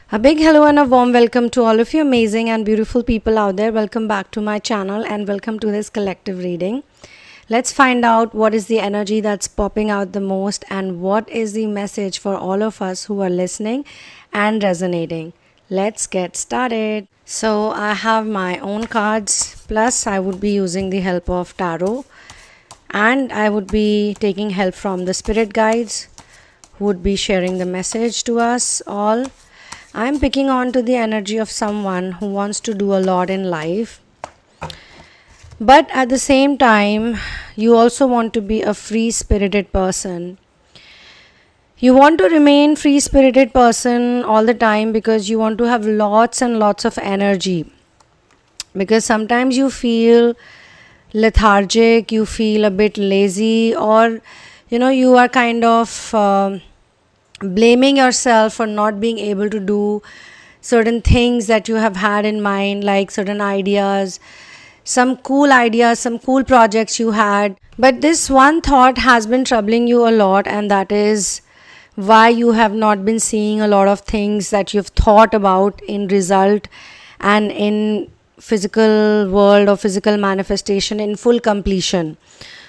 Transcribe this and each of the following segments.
A big hello and a warm welcome to all of you amazing and beautiful people out there. Welcome back to my channel and welcome to this collective reading. Let's find out what is the energy that's popping out the most and what is the message for all of us who are listening and resonating. Let's get started. So I have my own cards, plus I would be using the help of tarot, and I would be taking help from the spirit guides who would be sharing the message to us all. I'm picking on to the energy of someone who wants to do a lot in life, but at the same time, you also want to be a free-spirited person. You want to remain free-spirited person all the time because you want to have lots and lots of energy. Because sometimes you feel lethargic, you feel a bit lazy, or you are kind of blaming yourself for not being able to do certain things that you have had in mind, like certain ideas, some cool projects you had. But this one thought has been troubling you a lot, and that is why you have not been seeing a lot of things that you've thought about in result and in physical world or physical manifestation in full completion.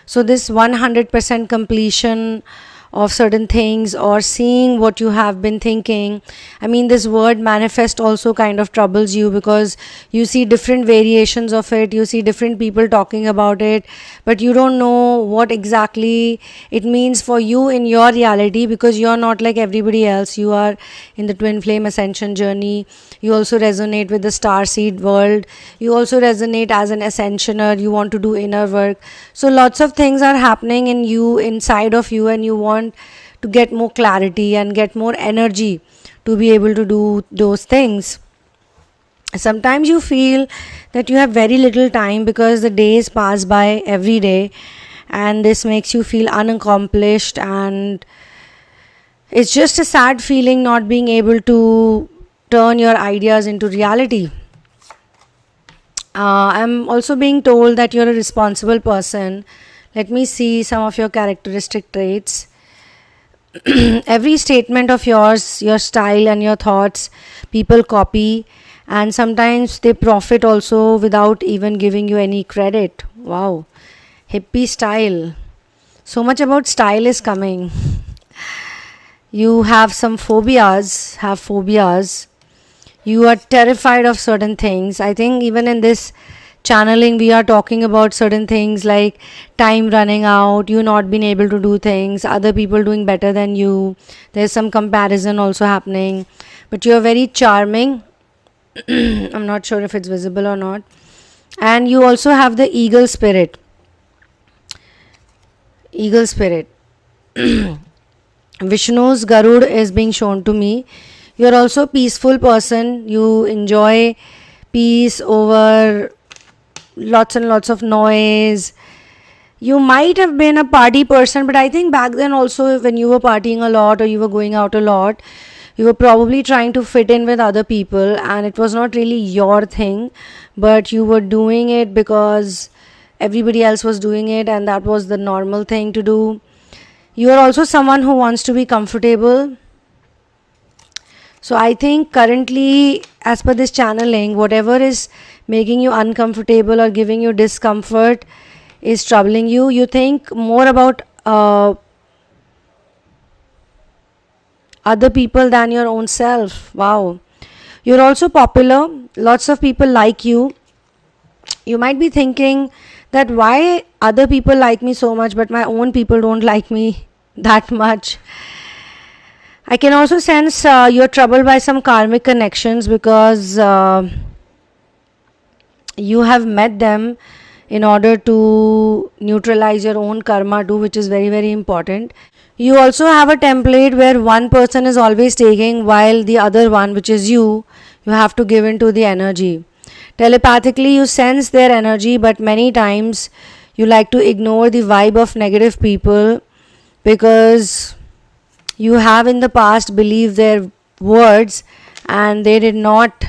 So this 100% completion of certain things, or seeing what you have been thinking. I mean, this word manifest also kind of troubles you because you see different variations of it, you see different people talking about it, but you don't know what exactly it means for you in your reality, because you're not like everybody else. You are in the twin flame ascension journey. You also resonate with the star seed world. You also resonate as an ascensioner. You want to do inner work. So lots of things are happening in you, inside of you, and you want to get more clarity and get more energy to be able to do those things. Sometimes you feel that you have very little time because the days pass by every day, and this makes you feel unaccomplished, and it's just a sad feeling not being able to turn your ideas into reality. I'm also being told that you're a responsible person. Let me see some of your characteristic traits. Every statement of yours, your style and your thoughts, people copy, and sometimes they profit also without even giving you any credit. Wow, hippie style. So much about style is coming. You have some phobias, You are terrified of certain things. I think even in this channeling we are talking about certain things like time running out, you not being able to do things, other people doing better than you. There's some comparison also happening, but you're very charming. I'm not sure if it's visible or not. And you also have the eagle spirit. Vishnu's Garud is being shown to me. You're also a peaceful person. You enjoy peace over lots and lots of noise. You might have been a party person, but I think back then also, when you were partying a lot or you were going out a lot, you were probably trying to fit in with other people, and it was not really your thing, but you were doing it because everybody else was doing it, and that was the normal thing to do. You are also someone who wants to be comfortable. So I think currently, as per this channeling, whatever is making you uncomfortable or giving you discomfort is troubling you. You think more about other people than your own self. Wow. You're also popular. Lots of people like you. You might be thinking that why other people like me so much, but my own people don't like me that much. I can also sense you're troubled by some karmic connections because you have met them in order to neutralize your own karma too, which is very, very important. You also have a template where one person is always taking, while the other one, which is you have to give into the energy. Telepathically, you sense their energy, but many times you like to ignore the vibe of negative people because you have in the past believed their words and they did not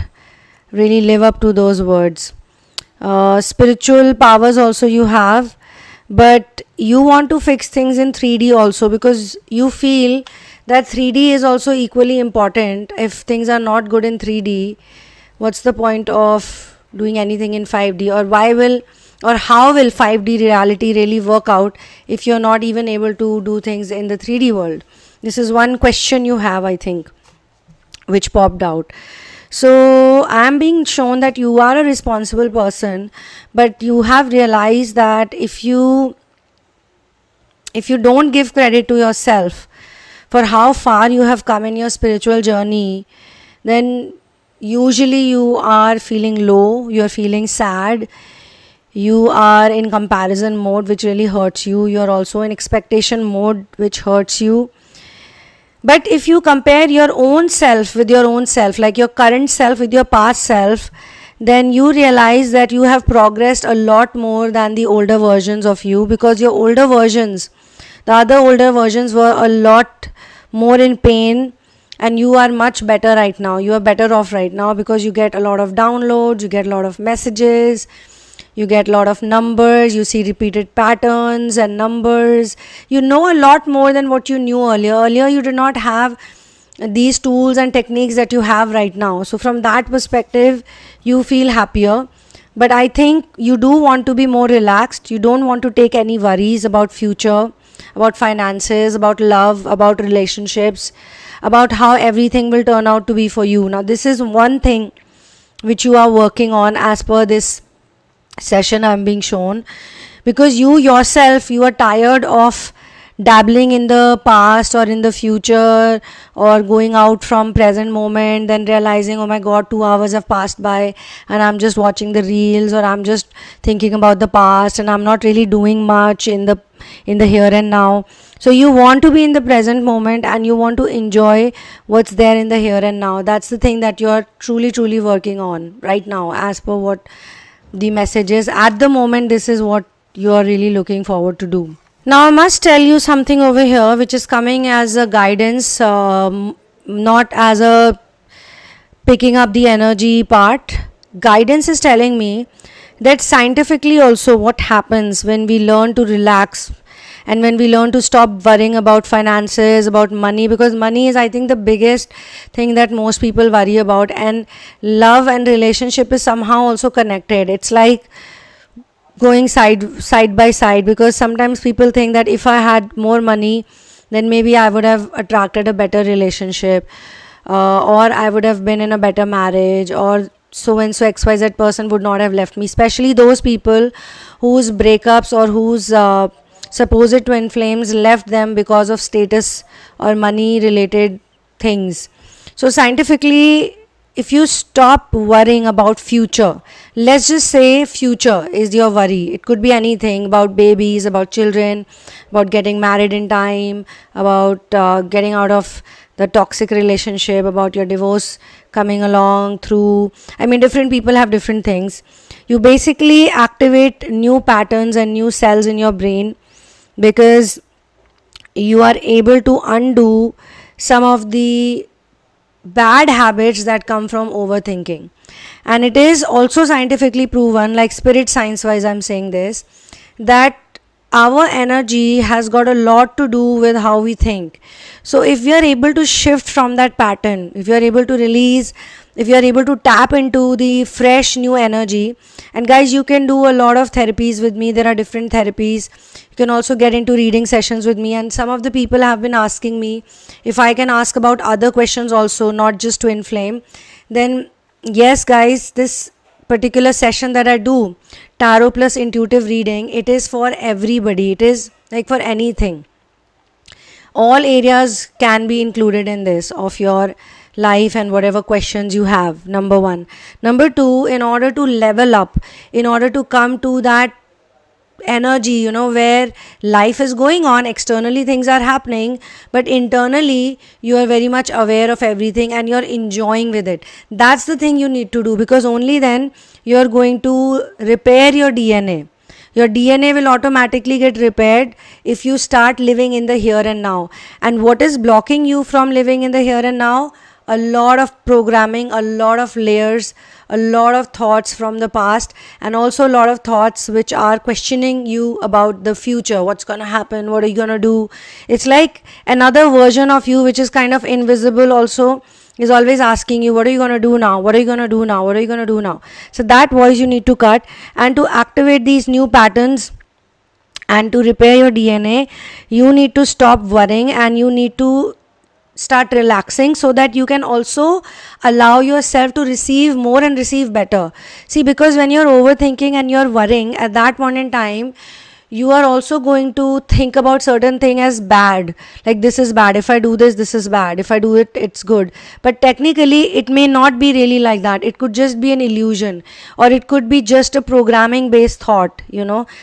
really live up to those words. Spiritual powers also you have, but you want to fix things in 3D also because you feel that 3D is also equally important. If things are not good in 3D, what's the point of doing anything in 5D? Or how will 5D reality really work out if you're not even able to do things in the 3D world? This is one question you have, I think, which popped out. So I'm being shown that you are a responsible person, but you have realized that if you don't give credit to yourself for how far you have come in your spiritual journey, then usually you are feeling low, you're feeling sad, you are in comparison mode, which really hurts you. You're also in expectation mode, which hurts you. But if you compare your own self with your own self, like your current self with your past self, then you realize that you have progressed a lot more than the older versions of you, because your older versions, the other older versions, were a lot more in pain, and you are much better right now. You are better off right now because you get a lot of downloads, you get a lot of messages, you get a lot of numbers, you see repeated patterns and numbers. You know a lot more than what you knew earlier. Earlier you did not have these tools and techniques that you have right now. So from that perspective, you feel happier. But I think you do want to be more relaxed. You don't want to take any worries about future, about finances, about love, about relationships, about how everything will turn out to be for you. Now, this is one thing which you are working on as per this session I'm being shown, because you yourself, you are tired of dabbling in the past or in the future, or going out from present moment, then realizing, oh my god, 2 hours have passed by and I'm just watching the reels, or I'm just thinking about the past and I'm not really doing much in the here and now. So you want to be in the present moment and you want to enjoy what's there in the here and now. That's the thing that you're truly working on right now, as per what the message is at the moment. This is what you are really looking forward to do. Now I must tell you something over here which is coming as a guidance, not as a picking up the energy part. Guidance is telling me that scientifically also what happens when we learn to relax and when we learn to stop worrying about finances, about money, because money is, I think, the biggest thing that most people worry about, and love and relationship is somehow also connected. It's like going side by side, because sometimes people think that if I had more money, then maybe I would have attracted a better relationship, or I would have been in a better marriage, or so and so XYZ person would not have left me. Especially those people whose breakups or whose supposed twin flames left them because of status or money related things. So scientifically, if you stop worrying about future, let's just say future is your worry. It could be anything, about babies, about children, about getting married in time, about getting out of the toxic relationship, about your divorce coming along through. I mean, different people have different things. You basically activate new patterns and new cells in your brain, because you are able to undo some of the bad habits that come from overthinking. And it is also scientifically proven, like spirit science wise I'm saying this, that our energy has got a lot to do with how we think. So if we are able to shift from that pattern, if you are able to release, if you are able to tap into the fresh new energy, and guys, you can do a lot of therapies with me. There are different therapies. You can also get into reading sessions with me, and some of the people have been asking me if I can ask about other questions also, not just Twinflame. Then yes guys, this particular session that I do, tarot plus intuitive reading, it is for everybody. It is like for anything. All areas can be included in this of your life and whatever questions you have, number one. Number two, in order to level up, in order to come to that energy, where life is going on, externally things are happening, but internally you are very much aware of everything and you're enjoying with it. That's the thing you need to do, because only then you're going to repair your DNA. Your DNA will automatically get repaired if you start living in the here and now. And what is blocking you from living in the here and now? a lot of programming, a lot of layers, a lot of thoughts from the past, and also a lot of thoughts which are questioning you about the future. What's going to happen? What are you going to do? It's like another version of you which is kind of invisible also, is always asking you, what are you going to do now? What are you going to do now? What are you going to do now? So that voice you need to cut, and to activate these new patterns and to repair your DNA, you need to stop worrying and you need to start relaxing, so that you can also allow yourself to receive more and receive better. See, because when you're overthinking and you're worrying, at that point in time, you are also going to think about certain thing as bad, like this is bad, if I do this, this is bad, if I do it, it's good. But technically it may not be really like that. It could just be an illusion, or it could be just a programming based thought,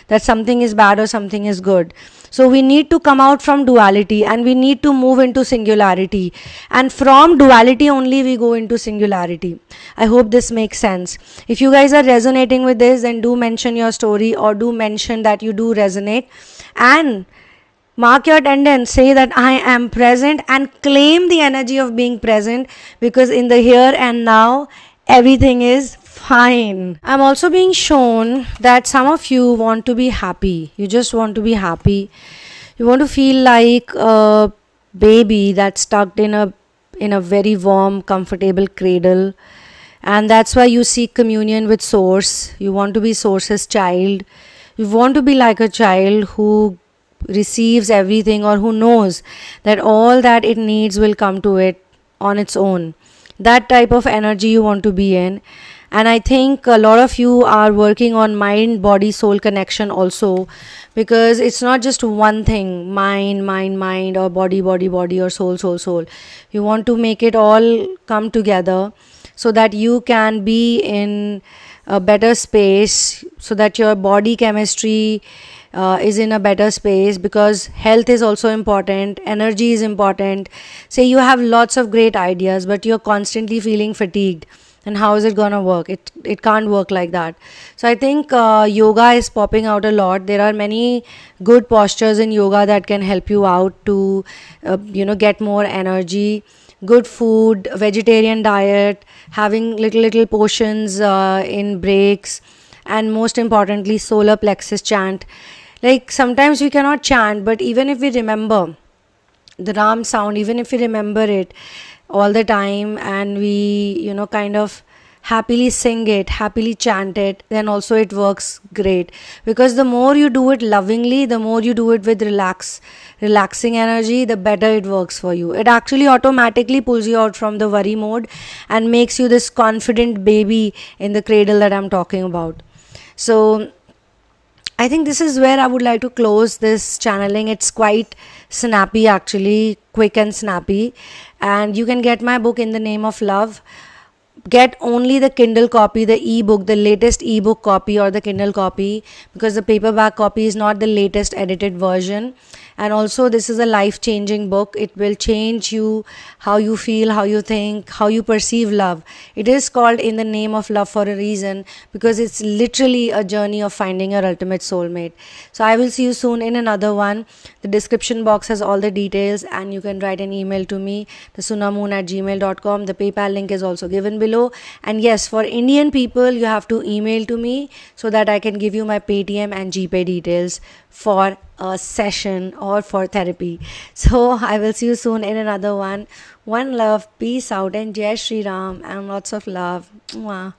that something is bad or something is good. So we need to come out from duality and we need to move into singularity, and from duality only we go into singularity. I hope this makes sense. If you guys are resonating with this, then do mention your story, or do mention that you do resonate, and mark your attendance, say that I am present, and claim the energy of being present, because in the here and now everything is fine. I'm also being shown that some of you want to be happy. You just want to be happy. You want to feel like a baby that's stuck in a very warm, comfortable cradle, and that's why you seek communion with Source. You want to be Source's child. You want to be like a child who receives everything, or who knows that all that it needs will come to it on its own. That type of energy you want to be in. And I think a lot of you are working on mind, body, soul connection also, because it's not just one thing, mind, or body, or soul. You want to make it all come together so that you can be in a better space, so that your body chemistry is in a better space, because health is also important, energy is important. Say you have lots of great ideas, but you're constantly feeling fatigued, and how is it gonna work? It can't work like that. So I think yoga is popping out a lot. There are many good postures in yoga that can help you out to get more energy. Good food, vegetarian diet, having little portions in breaks, and most importantly solar plexus chant. Like sometimes we cannot chant, but even if we remember the Ram sound, even if we remember it all the time, and we kind of happily sing it, happily chant it, then also it works great. Because the more you do it lovingly, the more you do it with relaxing energy, the better it works for you. It actually automatically pulls you out from the worry mode and makes you this confident baby in the cradle that I'm talking about. So I think this is where I would like to close this channeling. It's quite snappy actually, quick and snappy. And you can get my book In the Name of Love. Get only the Kindle copy, the ebook, the latest ebook copy, or the Kindle copy, because the paperback copy is not the latest edited version. And also this is a life-changing book. It will change you, how you feel, how you think, how you perceive love. It is called In the Name of Love for a reason, because it's literally a journey of finding your ultimate soulmate. So I will see you soon in another one. The description box has all the details, and you can write an email to me, the sunamoon@gmail.com. The PayPal link is also given below. And yes, for Indian people, you have to email to me so that I can give you my PAYTM and GPAY details for a session or for therapy. So I will see you soon in another one. One love, peace out, and Jai Shri Ram, and lots of love. Mwah.